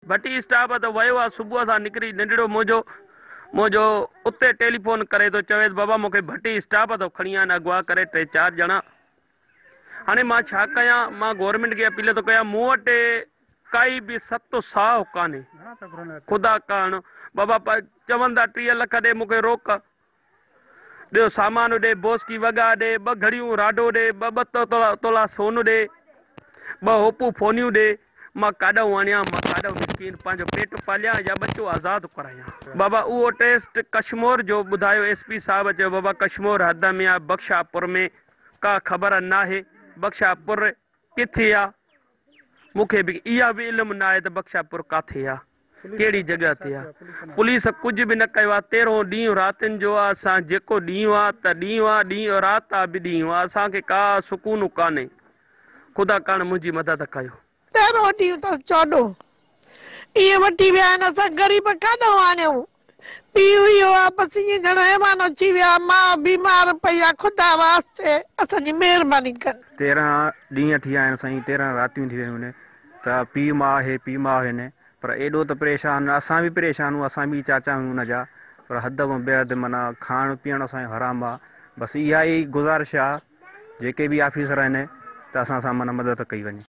भट्टी staff त वियो आहे सुबुह सां निकिरी नंढड़ो मुंहिंजो उते टेलीफोन करे थो चवेसि बाबा मूंखे भट्टी स्टाफ तो खणी आहिनि अगवा करे 3-4 ॼणा। हाणे मां छा कयां? मां गवर्नमेंट खे अपील थो कयां, मूं वटि काई बि सतो साहु कान्हे। ख़ुदा करण बाबा चवनि था 30 लख ॾे मूंखे रोक, ॿियो सामान ॾे, बोस्की वॻा ॾे, 2 घड़ियूं राडो ॾे, 2 तोला सोन ॾे, 2 होपूं फोनियूं ॾे। मां काॾूं वणियां, मां काॾूं मिसकीन पंहिंजो पेट पालियां या बच्चो आज़ादु करायां। बाबा उहो टेस्ट कश्मीर जो ॿुधायो SP साहब चयो बाबा कश्मीर हद में आहे, बख्शापुर में का ख़बर नाहे बख्शापुर किथे आहे। मूंखे बि इहा बि इल्मु न आहे त बख्शापुर काथे आहे, कहिड़ी जॻह ते आहे। पुलिस कुझु बि न कयो आहे। 13हों ॾींहुं रातिनि जो आहे। असां जेको ॾींहुं आहे त ॾींहुं आहे, ॾींहुं राति आहे, बि ॾींहुं आहे, असांखे का सुकून कान्हे। ख़ुदा करण मुंहिंजी मदद कयो। 13हों ॾींहुं त 14 इहे वठी विया आहिनि, असां ग़रीब काॾों आणियूं। ॾींहुं इहो आहे बसि ईअं ॼण महिमान अची विया, मां बीमार पई आहे, ख़ुदा वास्ते असांजी महिरबानी कनि। 13 ॾींहं थी विया आहिनि साईं, 13 रातियूं थी वियूं आहिनि त पीउ माउ आहिनि, पर एॾो त परेशान, असां बि परेशान आहियूं, असां बि चाचा आहियूं हुनजा, पर हद खां बेहद माना खाइण पीअण असांजो हराम आहे। बसि इहा ई गुज़ारिश आहे जेके बि ऑफिसर आहिनि त असां सां माना मदद कई वञे।